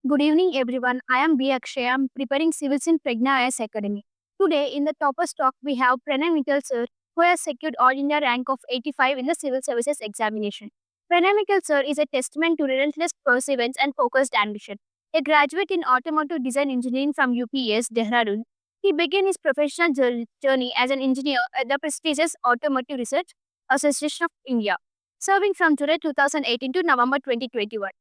Good evening, everyone. I am Akshaya. I am preparing civils in Pragnya IAS Academy. Today, in the toppers talk, we have Pranay Mittal Sir, who has secured All India rank of 85 in the Civil Services examination. Pranay Mittal Sir is a testament to relentless perseverance and focused ambition. A graduate in automotive design engineering from UPS Dehradun, he began his professional journey as an engineer at the prestigious Automotive Research Association of India, serving from July 2018 to November 2021.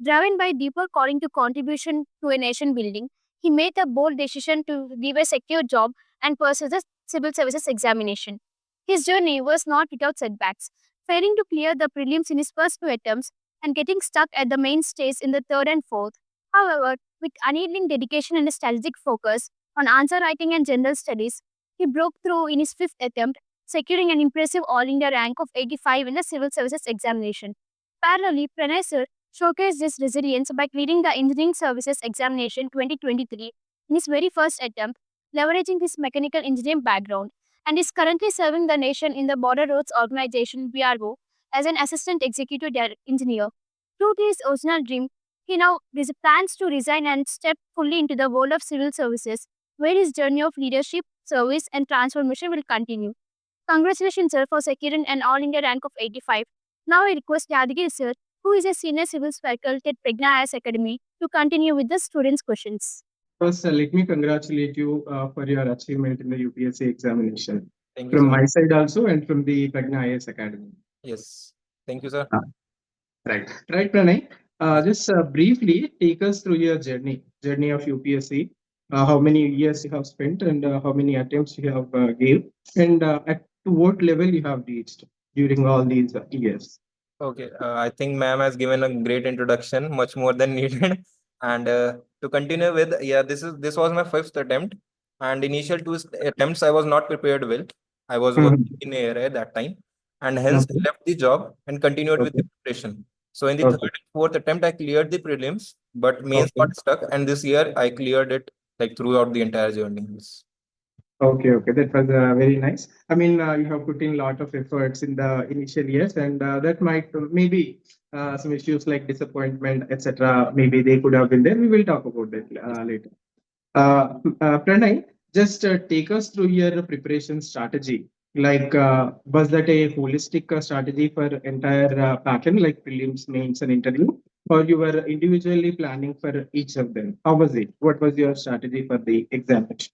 Driven by deeper calling to contribution to a nation building, he made a bold decision to leave a secure job and pursue the civil services examination. His journey was not without setbacks, failing to clear the prelims in his first two attempts and getting stuck at the main stage in the third and fourth. However, with unyielding dedication and a strategic focus on answer writing and general studies, he broke through in his fifth attempt, securing an impressive All India rank of 85 in the civil services examination. Parallelly, Pranay Sir showcased his resilience by clearing the Engineering Services Examination 2023 in his very first attempt, leveraging his mechanical engineering background, and is currently serving the nation in the Border Roads Organization (BRO) as an assistant executive engineer. True to his original dream, he now plans to resign and step fully into the world of civil services, where his journey of leadership, service, and transformation will continue. Congratulations, sir, for securing an All India rank of 85. Now I request Yadagiri Sir, who is a senior civil faculty at Pragnya IAS Academy, to continue with the students' questions. First, let me congratulate you for your achievement in the UPSC examination Thank you, from sir. my side also and from the Pragnya IAS Academy. Yes. Thank you, sir. Right, Pranay. Just briefly take us through your journey of UPSC. How many years you have spent and how many attempts you have gave, and at to what level you have reached during all these years. Okay. I think ma'am has given a great introduction, much more than needed. And to continue with, yeah, this was my fifth attempt. And initial two attempts, I was not prepared well. I was working in AIR at that time, and hence Okay. left the job and continued with Okay. the preparation. So in the Okay. third and fourth attempt, I cleared the prelims, but mains Okay. got stuck. And this year, I cleared it like throughout the entire journey. Yes. Okay, that was very nice. I mean, you have put in a lot of efforts in the initial years, and that might maybe some issues like disappointment, etc. Maybe they could have been there. We will talk about that later. Pranay, just take us through your preparation strategy. Like, was that a holistic strategy for entire pattern, like prelims, mains, and interview, or you were individually planning for each of them? How was it? What was your strategy for the examination?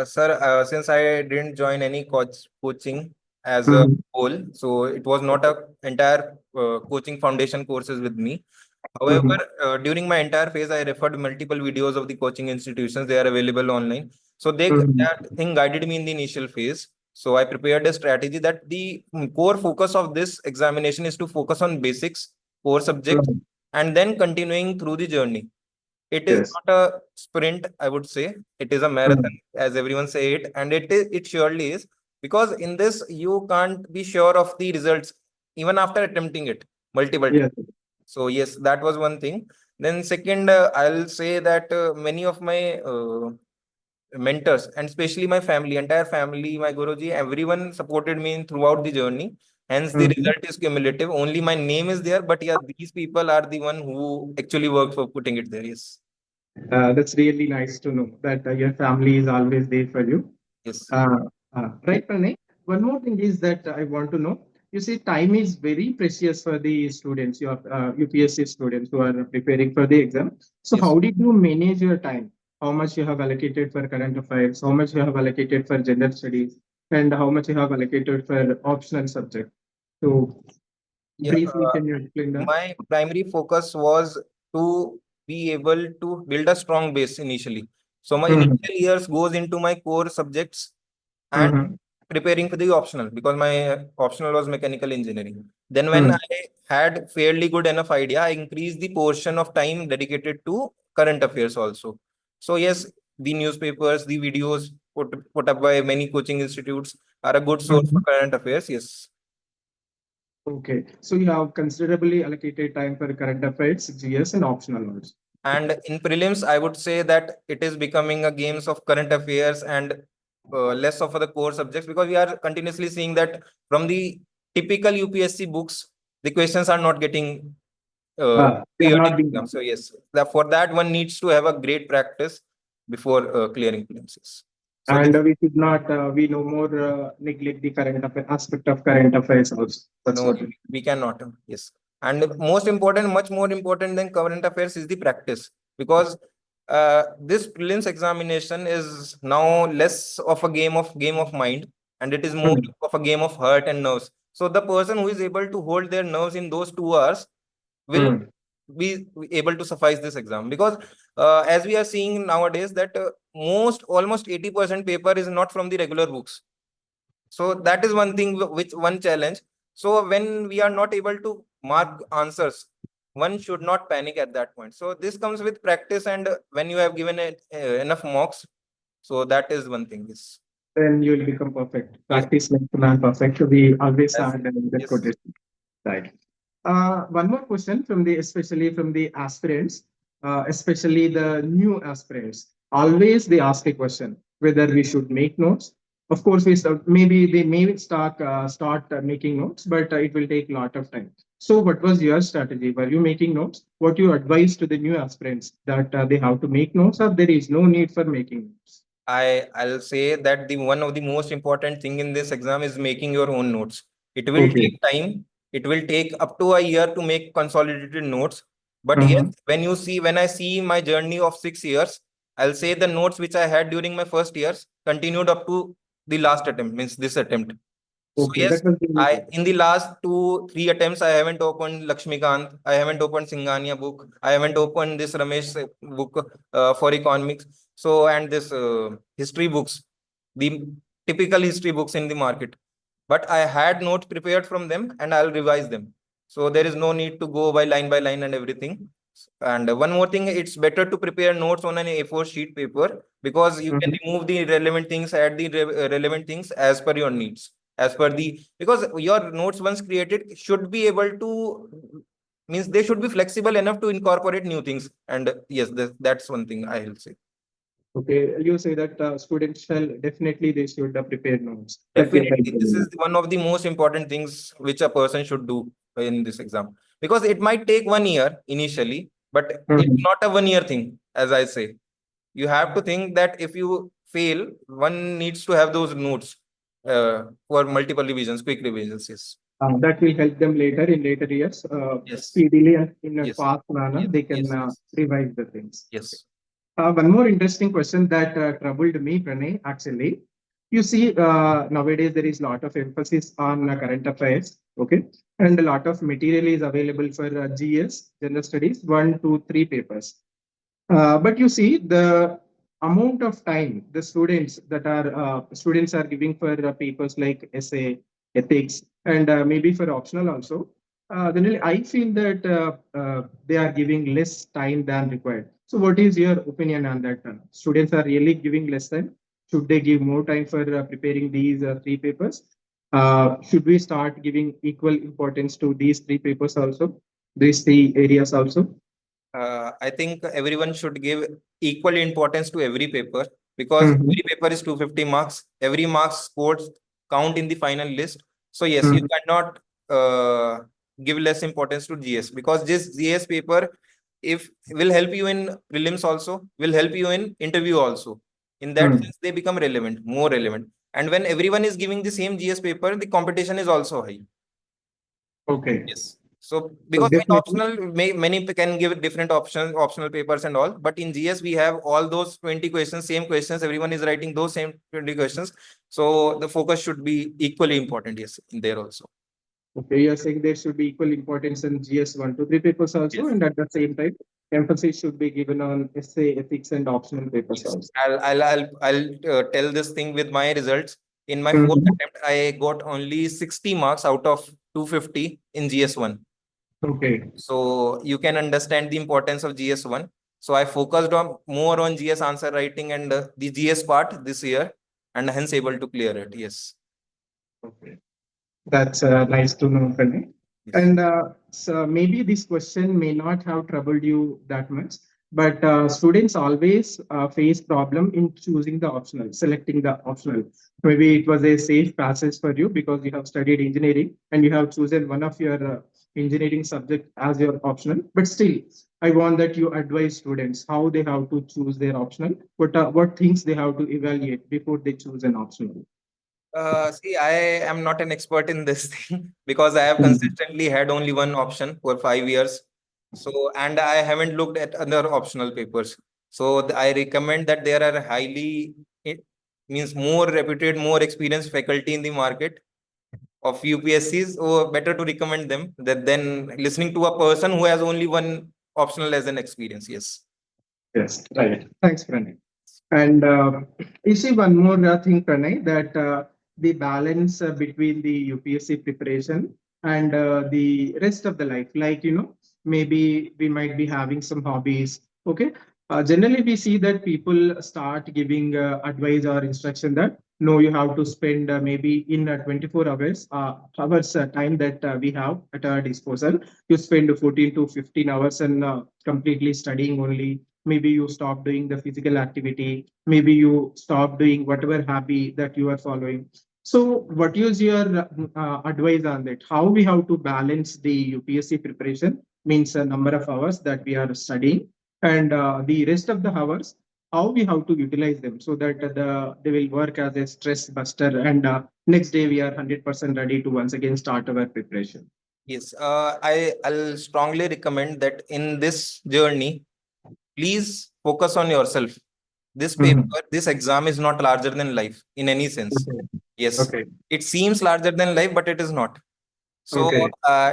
Sir, since I didn't join any coaching as a Mhm. whole, so it was not a entire coaching foundation courses with me. However, Mhm. during my entire phase, I referred multiple videos of the coaching institutions. They are available online. So Mhm. that thing guided me in the initial phase. So I prepared a strategy that the core focus of this examination is to focus on basics, core subjects, Mhm. and then continuing through the journey. It is Yes. not a sprint, I would say. It is a marathon, Mhm. as everyone say it, and it surely is, because in this you can't be sure of the results even after attempting it multiple times. Yes. So yes, that was one thing. Then second, I'll say that many of my mentors, and especially my family, entire family, my Guruji, everyone supported me throughout the journey. Hence, the Mhm. result is cumulative. Only my name is there, but yeah, these people are the one who actually work for putting it there. Yes. That's really nice to know that your family is always there for you. Yes. Uh, right, Pranay. One more thing is that I want to know. You see, time is very precious for the students, your UPSC students who are preparing for the exam. So, Yes. how did you manage your time? How much you have allocated for current affairs? How much you have allocated for general studies? And how much you have allocated for optional subject? So, Yeah. briefly, can you explain that? My primary focus was to be able to build a strong base initially. So my Mhm. initial years goes into my core subjects and Mhm. preparing for the optional, because my optional was mechanical engineering. Then when I Mhm. had fairly good enough idea, I increased the portion of time dedicated to current affairs also. So yes, the newspapers, the videos put up by many coaching institutes are a good source for Mhm. current affairs. Yes. Okay, so you have considerably allocated time for current affairs, GS, and optional ones. And in prelims, I would say that it is becoming a games of current affairs and less of the core subjects, because we are continuously seeing that from the typical UPSC books, the questions are not getting They are periodic not being. exam. So yes, for that one needs to have a great practice before clearing prelims. So And we should not, we no more neglect the current affair, aspect of current affairs also. That's no, what. we cannot. Yes. And most important, much more important than current affairs is the practice, because this prelims examination is now less of a game of mind, and it is more Hmm. of a game of heart and nerves. So the person who is able to hold their nerves in those 2 hours will Hmm. be able to suffice this exam, because as we are seeing nowadays that almost 80% paper is not from the regular books. So that is one thing, which one challenge. So when we are not able to mark answers, one should not panic at that point. So this comes with practice, and when you have given it enough mocks, so that is one thing. Yes. Then you will become perfect. Yes. Practice makes the man perfect. We always Yes. had that Yes. quotation. Right. One more question from the, especially from the aspirants, especially the new aspirants. Always they ask a question whether we should make notes. Of course, maybe they may start making notes, but it will take a lot of time. So, what was your strategy? Were you making notes? What you advise to the new aspirants, that they have to make notes, or there is no need for making notes? I'll say that the one of the most important thing in this exam is making your own notes. It will Okay. take time. It will take up to a year to make consolidated notes. But yes, Mhm. when I see my journey of 6 years, I'll say the notes which I had during my first years continued up to the last attempt, means this attempt. So Okay, yes, that was really I good. in the last 2-3 attempts, I haven't opened Lakshmikant, I haven't opened Singhania book, I haven't opened this Ramesh book for economics. So and this history books, the typical history books in the market. But I had notes prepared from them, and I'll revise them. So there is no need to go by line and everything. And one more thing, it's better to prepare notes on an A4 sheet paper, because you can Mhm. remove the relevant things, add the relevant things as per your needs, as per the, because your notes once created should be able to, means they should be flexible enough to incorporate new things. And yes, that's one thing I will say. Okay, you say that students shall definitely they should prepare notes. That will help Definitely, this them. is one of the most important things which a person should do in this exam, because it might take 1 year initially, but it's Mhm. not a 1 year thing. As I say, you have to think that if you fail, one needs to have those notes for multiple revisions, quick revisions. Yes. That will help them later in later years, Yes. speedily and in a Yes. fast manner. Yes. They can Yes. Yes. revise the things. Yes. One more interesting question that troubled me, Pranay, actually. You see, nowadays there is a lot of emphasis on current affairs, okay? And a lot of material is available for GS, General Studies, 1, 2, 3 papers. But you see, the amount of time the students are giving for papers like essay, ethics, and maybe for optional also. Then I feel that they are giving less time than required. So, what is your opinion on that? Students are really giving less time. Should they give more time for preparing these 3 papers? Should we start giving equal importance to these 3 papers also? These 3 areas also? I think everyone should give equal importance to every paper, because Mhm. every paper is 250 marks. Every marks scored count in the final list. So yes, you Mhm. cannot give less importance to GS, because this GS paper, if will help you in prelims also, will help you in interview also. In that Hmm. sense, they become relevant, more relevant. And when everyone is giving the same GS paper, the competition is also high. Okay. Yes. So So because in definitely. optional, many can give different options, optional papers and all. But in GS, we have all those 20 questions, same questions. Everyone is writing those same 20 questions. So the focus should be equally important. Yes, in there also. Okay, you're saying there should be equal importance in GS 1, 2, 3 papers also, Yes. and at the same time, emphasis should be given on essay, ethics, and optional papers Yes. also. I'll tell this thing with my results. In my fourth Mhm. attempt, I got only 60 marks out of 250 in GS1. Okay. So you can understand the importance of GS1. So I focused on more on GS answer writing and the GS part this year, and hence able to clear it. Yes. Okay. That's nice to know, Pranay. Yes. And so maybe this question may not have troubled you that much, but students always face problem in choosing the optional, selecting the optional. Maybe it was a safe passage for you because you have studied engineering and you have chosen one of your engineering subject as your optional, but still, I want that you advise students how they have to choose their optional, what things they have to evaluate before they choose an optional. See, I am not an expert in this thing because I have consistently had only one option for 5 years. So, and I haven't looked at other optional papers. So, I recommend that there are highly, it means more reputed, more experienced faculty in the market of UPSCs. So, better to recommend them than listening to a person who has only one optional as an experience. Yes. Yes, right. Thanks, Pranay. And you see one more thing, Pranay, that the balance between the UPSC preparation and the rest of the life, like, maybe we might be having some hobbies. Okay. Generally, we see that people start giving advice or instruction that no, you have to spend maybe in 24 hours time that we have at our disposal. You spend 14 to 15 hours and completely studying only. Maybe you stop doing the physical activity, maybe you stop doing whatever hobby that you are following. So what is your advice on that, how we have to balance the UPSC preparation, means a number of hours that we are studying, and the rest of the hours, how we have to utilize them so that they will work as a stress buster, and next day we are 100% ready to once again start our preparation. Yes. I'll strongly recommend that in this journey, please focus on yourself. This paper, Mhm. this exam is not larger than life in any sense. Okay. Yes, Okay. it seems larger than life, but it is not. So Okay.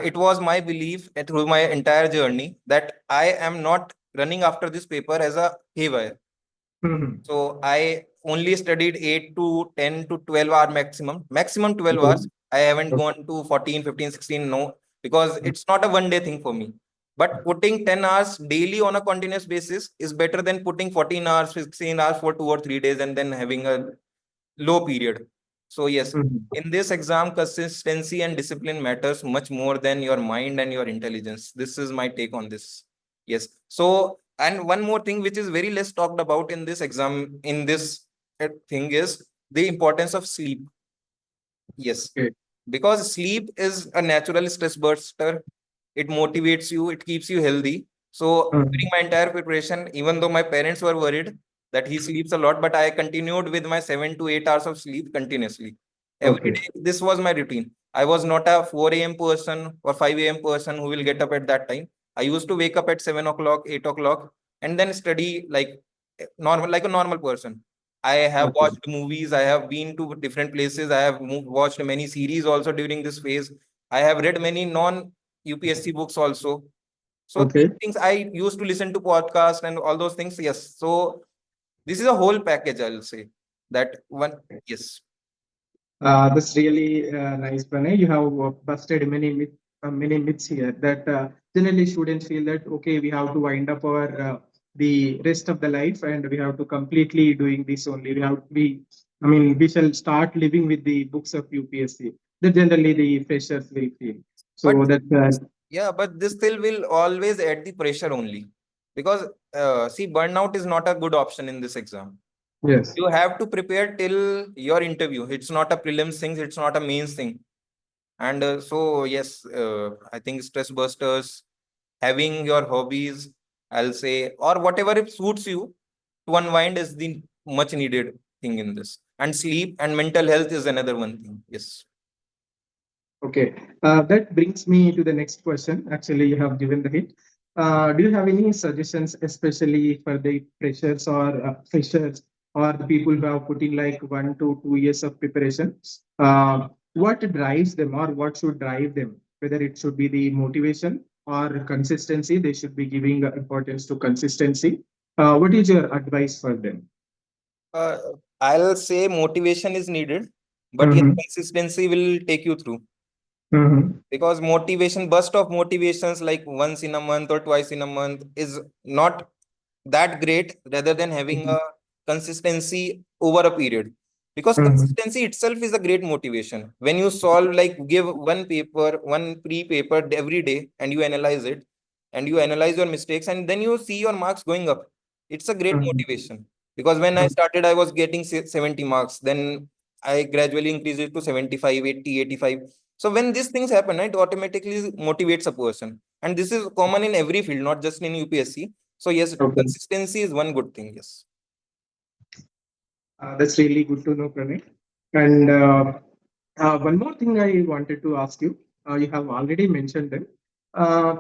it was my belief through my entire journey that I am not running after this paper as a haywire. Mhm. So I only studied 8 to 10 to 12 hour maximum 12 Okay. hours. I haven't Okay. gone to 14, 15, 16, no, because it's not a one day thing for me. But putting 10 hours daily on a continuous basis is better than putting 14 hours, 16 hours for 2 or 3 days and then having a low period. So yes, Mhm. in this exam, consistency and discipline matters much more than your mind and your intelligence. This is my take on this. Yes. So, and one more thing which is very less talked about in this exam, in this thing is the importance of sleep. Yes. Okay. Because sleep is a natural stress buster. It motivates you, it keeps you healthy. So during Mhm. my entire preparation, even though my parents were worried that he sleeps a lot, but I continued with my 7 to 8 hours of sleep continuously. Every Okay. day, this was my routine. I was not a 4 a.m. person or 5 a.m. person who will get up at that time. I used to wake up at 7 o'clock, 8 o'clock, and then study like normal, like a normal person. I have Okay. watched movies. I have been to different places. I have watched many series also during this phase. I have read many non-UPSC books also. So these Okay. things I used to listen to podcast and all those things. Yes. So this is a whole package. I'll say that one. Yes. That's really nice, Pranay. You have busted many myths here that generally students feel that okay, we have to wind up our the rest of the life and we have to completely doing this only. I mean, we shall start living with the books of UPSC. That generally the freshers will feel. But So that yeah, but this still will always add the pressure only because see, burnout is not a good option in this exam. yes. You have to prepare till your interview. It's not a prelims thing. It's not a mains thing. And so, yes, I think stress busters, having your hobbies, I'll say, or whatever it suits you to unwind is the much needed thing in this. And sleep and mental health is another one thing. Yes. Okay, that brings me to the next question. Actually, you have given the hint. Do you have any suggestions, especially for the freshers or the people who have put in like 1 to 2 years of preparation? What drives them, or what should drive them? Whether it should be the motivation or consistency, they should be giving importance to consistency. What is your advice for them? Uh, I'll say motivation is needed, but yes, Mm-hmm. consistency will take you through Mm-hmm. because motivation, burst of motivations like once in a month or twice in a month is not that great rather than having a consistency over a period, because Mm-hmm. consistency itself is a great motivation. When you solve, like give one paper, one pre-paper every day, and you analyze it and you analyze your mistakes and then you see your marks going up, it's a great Mm-hmm. motivation. Because when I started I was getting 70 marks, then I gradually increased it to 75, 80, 85. So when these things happen, it automatically motivates a person. And this is common in every field, not just in UPSC. So yes, Okay. consistency is one good thing. Yes. That's really good to know, Pranay. And one more thing I wanted to ask you. You have already mentioned them. Uh,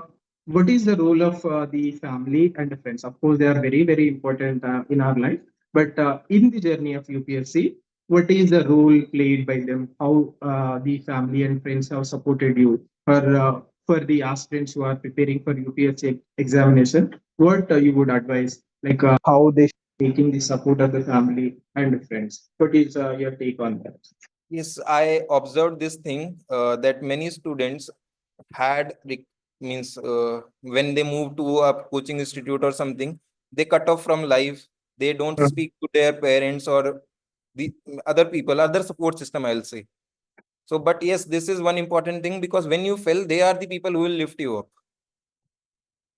what is the role of the family and the friends? Of course, they are very, very important in our life. But in the journey of UPSC, what is the role played by them? How the family and friends have supported you? For the aspirants who are preparing for UPSC examination, what you would advise? Like how they taking the support of the family and friends. What is your take on that? Yes, I observed this thing that many students had means when they move to a coaching institute or something, they cut off from life. They don't Mhm. speak to their parents or the other people, other support system, I'll say. So, but yes, this is one important thing because when you fail, they are the people who will lift you up.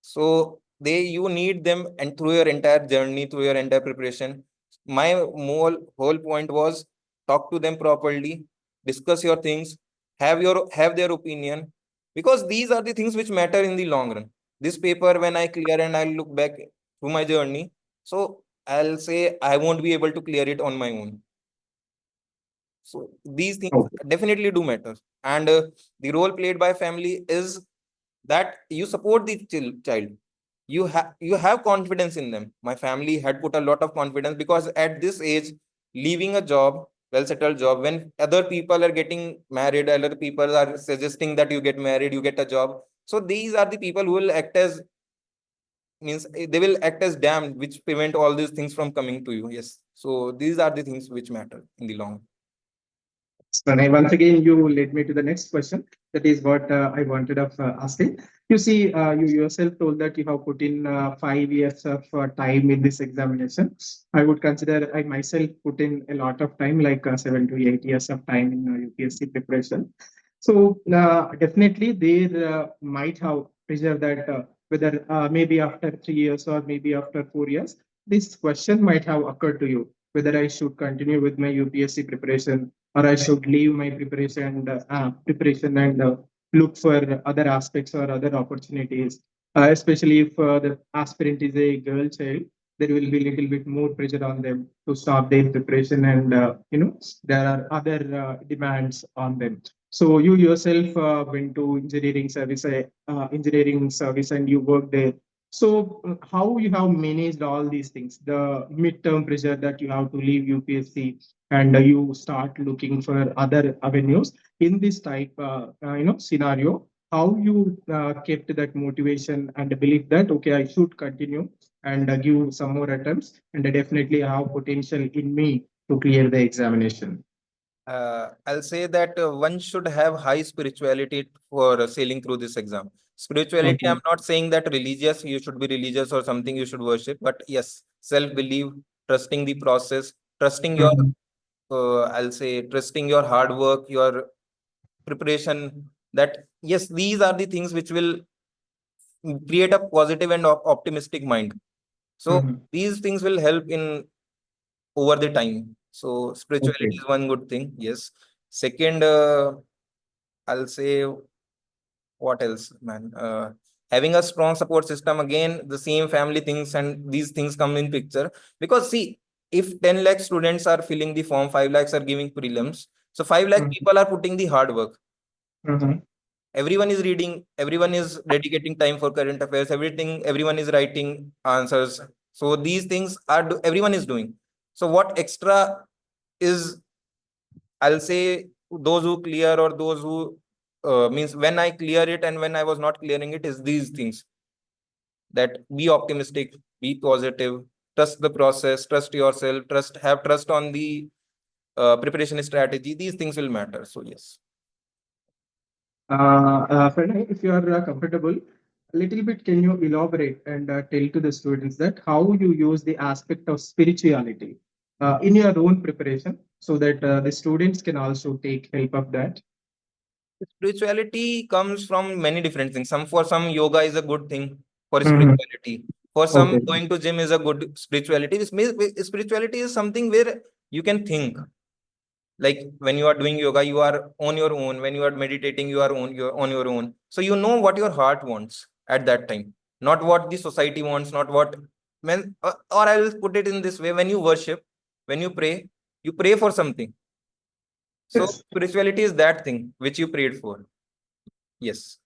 So you need them and through your entire journey, through your entire preparation. My whole point was talk to them properly, discuss your things, have their opinion, because these are the things which matter in the long run. This paper, when I clear and I'll look back through my journey, so I'll say I won't be able to clear it on my own. So these things Okay. definitely do matter. And the role played by family is that you support the child. You have confidence in them. My family had put a lot of confidence because at this age, leaving a job, well settled job, when other people are getting married, other people are suggesting that you get married, you get a job. So these are the people who will act as means they will act as dam which prevent all these things from coming to you. Yes. So these are the things which matter in the long. Pranay, once again, you led me to the next question. That is what I wanted of asking. You see, you yourself told that you have put in 5 years of time in this examination. I would consider I myself put in a lot of time, like 7 to 8 years of time in UPSC preparation. So definitely there might have pressure that whether maybe after 3 years or maybe after 4 years, this question might have occurred to you whether I should continue with my UPSC preparation or I should leave my preparation and look for other aspects or other opportunities. Especially if the aspirant is a girl child, there will be a little bit more pressure on them to stop their preparation, and there are other demands on them. So you yourself went to engineering service, and you worked there. So how you have managed all these things, the midterm pressure that you have to leave UPSC, and you start looking for other avenues in this type scenario, how you kept that motivation and the belief that okay, I should continue and give some more attempts, and I definitely have potential in me to clear the examination. I'll say that one should have high spirituality for sailing through this exam. Spirituality, I'm Mhm. not saying that religious, you should be religious or something you should worship, but yes, self-belief, trusting the process, trusting your, Mhm. I'll say, trusting your hard work, your preparation, that yes, these are the things which will create a positive and optimistic mind. So Mhm. these things will help in over the time. So spirituality Okay. is one good thing. Yes. Second, I'll say what else, man? Having a strong support system, again, the same family things and these things come in picture. Because see, if 10 lakh students are filling the form, 5 lakhs are giving prelims. So 5 lakh Mhm. people are putting the hard work. Mhm. Everyone is reading, everyone is dedicating time for current affairs, everyone is writing answers. So these things everyone is doing. So what extra is, I'll say, those who clear or those who means when I clear it and when I was not clearing it is these things, that be optimistic, be positive, trust the process, trust yourself, have trust on the preparation strategy. These things will matter. So yes. Pranay, if you are comfortable, a little bit, can you elaborate and tell to the students that how you use the aspect of spirituality in your own preparation so that the students can also take help of that? Spirituality comes from many different things. For some, yoga is a good thing for Mhm. spirituality. For some, Okay. going to gym is a good spirituality. Spirituality is something where you can think. Like when you are doing yoga, you are on your own. When you are meditating, you're on your own. So you know what your heart wants at that time, not what the society wants, not what when or I will put it in this way: when you worship, when you pray for something. So Yes, spirituality is that thing which you prayed for. Yes.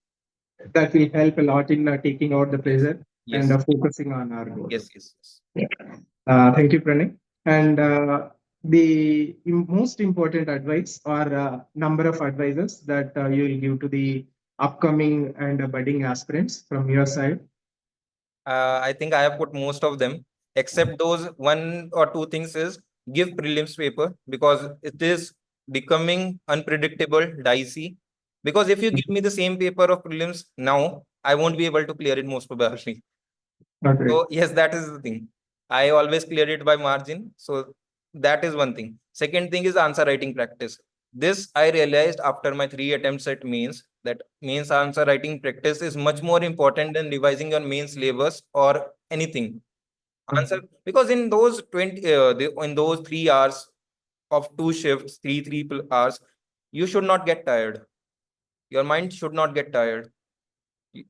that will help a lot in taking out the Yes. pressure and Yes. focusing on our goals. Yes. Yes. Yes. Yeah. Thank you, Pranay. And the most important advice or number of advices that you will give to the upcoming and budding aspirants from your side? I think I have put most of them, except those one or two things is give prelims paper because it is becoming unpredictable, dicey. Because if you give me the same paper of prelims now, I won't be able to clear it most probably. Okay. So yes, that is the thing. I always clear it by margin. So that is one thing. Second thing is answer writing practice. This I realized after my 3 attempts at mains, that mains answer writing practice is much more important than revising your main syllabus or anything. Answer because in those 20 in those 3 hours of two shifts, three hours, you should not get tired. Your mind should not get tired.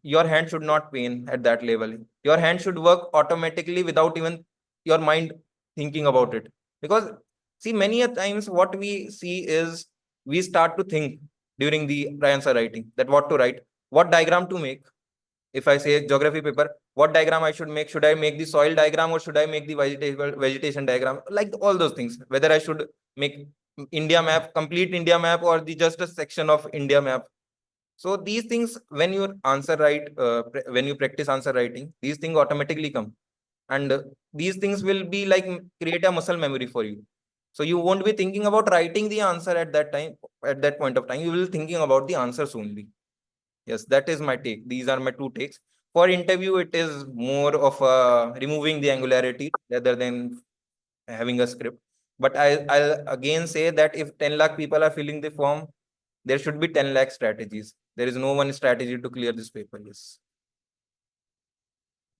Your hand should not pain at that level. Your hand should work automatically without even your mind thinking about it. Because see, many a times what we see is we start to think during the answer writing that what to write, what diagram to make. If I say geography paper, what diagram I should make? Should I make the soil diagram or should I make the vegetation diagram? Like all those things. Whether I should make India map, complete India map, or the just a section of India map. So these things, when you answer write, when you practice answer writing, these things automatically come, and these things will be like create a muscle memory for you. So you won't be thinking about writing the answer at that time, at that point of time. You will thinking about the answers only. Yes, that is my take. These are my two takes. For interview, it is more of removing the angularity rather than having a script. But I'll again say that if 10 lakh people are filling the form, there should be 10 lakh strategies. There is no one strategy to clear this paper. Yes.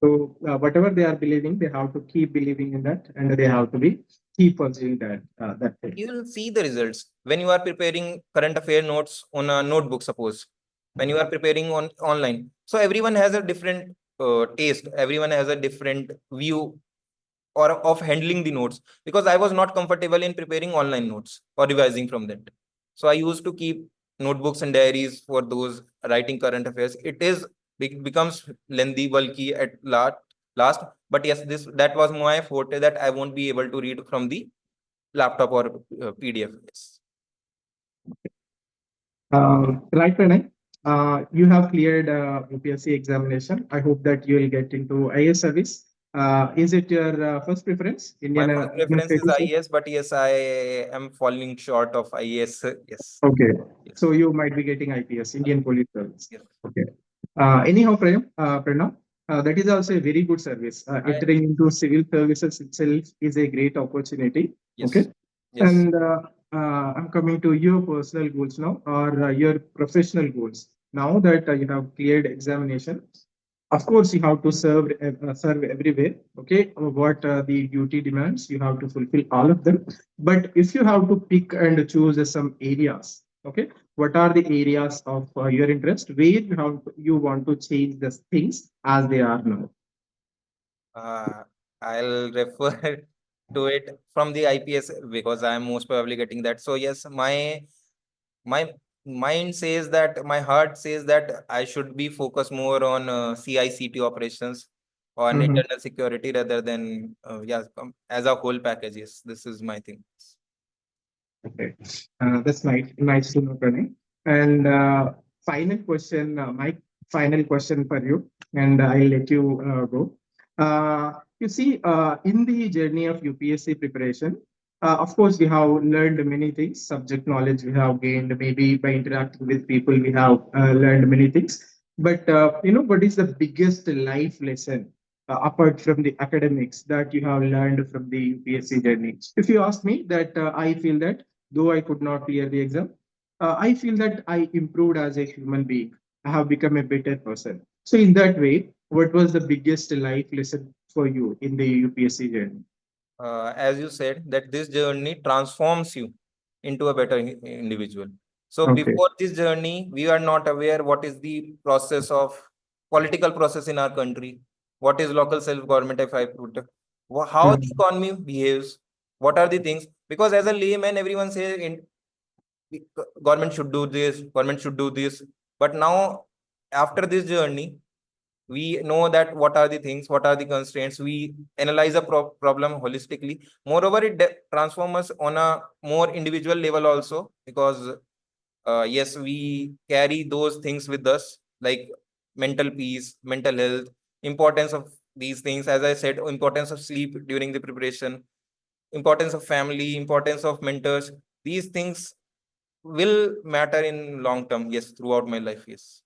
So whatever they are believing, they have to keep believing in that, and they have to be keep pursuing that that thing. You will see the results when you are preparing current affair notes on a notebook, suppose, when you are preparing on online. So everyone has a different taste. Everyone has a different view or of handling the notes, because I was not comfortable in preparing online notes or revising from that. So I used to keep notebooks and diaries for those writing current affairs. It is becomes lengthy, bulky at last. But yes, this that was my forte, that I won't be able to read from the laptop or PDF. Yes. Right, Pranay. You have cleared UPSC examination. I hope that you will get into IAS service. Is it your first preference, My Indian first preference is administrative service? IAS, but yes, I am falling short of IAS. Yes. Okay, so Yes. you might be getting IPS, Indian Police Service. Yes. Okay. Anyhow, Pranav, that is also a very good service. I Entering into civil services itself is a great opportunity. yes. Okay. Yes. And I'm coming to your personal goals now, or your professional goals. Now that you have cleared examination, of course, you have to serve everywhere. Okay, what the duty demands, you have to fulfill all of them. But if you have to pick and choose some areas, okay, what are the areas of your interest where you want to change the things as they are now? Uh, I'll refer to it from the IPS because I'm most probably getting that. So yes, my mind says that, my heart says that I should be focused more on CICT operations, on Mhm. internal security rather than as a whole package. Yes, this is my thing. Okay, that's nice. Nice to know, Pranay. And final question, my final question for you, and I'll let you go. You see, in the journey of UPSC preparation, of course, we have learned many things. Subject knowledge we have gained, maybe by interacting with people, we have learned many things. But what is the biggest life lesson apart from the academics that you have learned from the UPSC journey? If you ask me, that I feel that though I could not clear the exam, I feel that I improved as a human being. I have become a better person. So, in that way, what was the biggest life lesson for you in the UPSC journey? As you said, that this journey transforms you. into a better individual. So Okay. before this journey, we are not aware what is the process of political process in our country. What is local self-government, if I put, how the economy behaves, what are the things? Because as a layman, everyone says government should do this, government should do this. But now, after this journey, we know that what are the things, what are the constraints. We analyze a problem holistically. Moreover, it transforms us on a more individual level also, because yes, we carry those things with us, like mental peace, mental health, importance of these things. As I said, importance of sleep during the preparation, importance of family, importance of mentors. These things will matter in long term. Yes, throughout my life. Yes.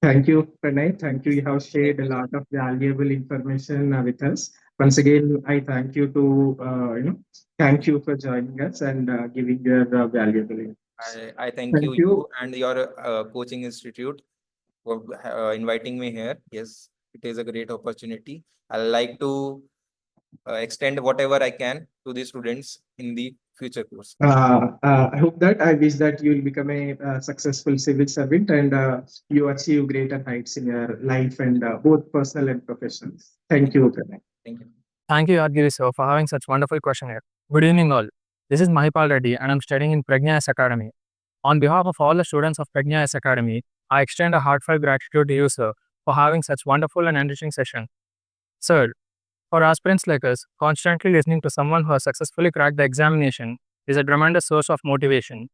Thank you, Pranay. Thank you. You have shared a lot of valuable information with us. Once again, I thank you to thank you for joining us and giving your valuable information. I thank Thank you, you. you and your coaching institute for inviting me here. Yes, it is a great opportunity. I like to extend whatever I can to the students in the future course. I hope that I wish that you will become a successful civil servant and you achieve greater heights in your life and both personal and professional. Thank you, Pranay. Thank you. Thank you, Yadagiri Sir, for having such wonderful question here. Good evening, all. This is Mahipal Reddy, and I'm studying in Pragnya IAS Academy. On behalf of all the students of Pragnya IAS Academy, I extend a heartfelt gratitude to you, sir, for having such wonderful and enriching session. Sir, for aspirants like us, constantly listening to someone who has successfully cracked the examination is a tremendous source of motivation.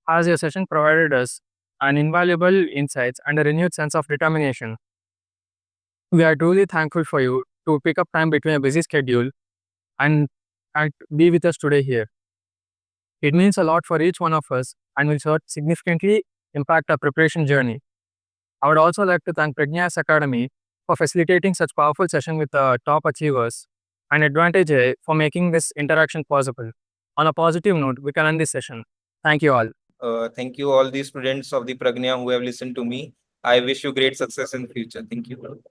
As your session provided us an invaluable insights and a renewed sense of determination, we are truly thankful for you to pick up time between a busy schedule and be with us today here. It means a lot for each one of us and will significantly impact our preparation journey. I would also like to thank Pragnya IAS Academy for facilitating such powerful session with the top achievers and Advantage AI for making this interaction possible. On a positive note, we can end this session. Thank you all. Thank you all the students of the Pragnya who have listened to me. I wish you great success in future. Thank you.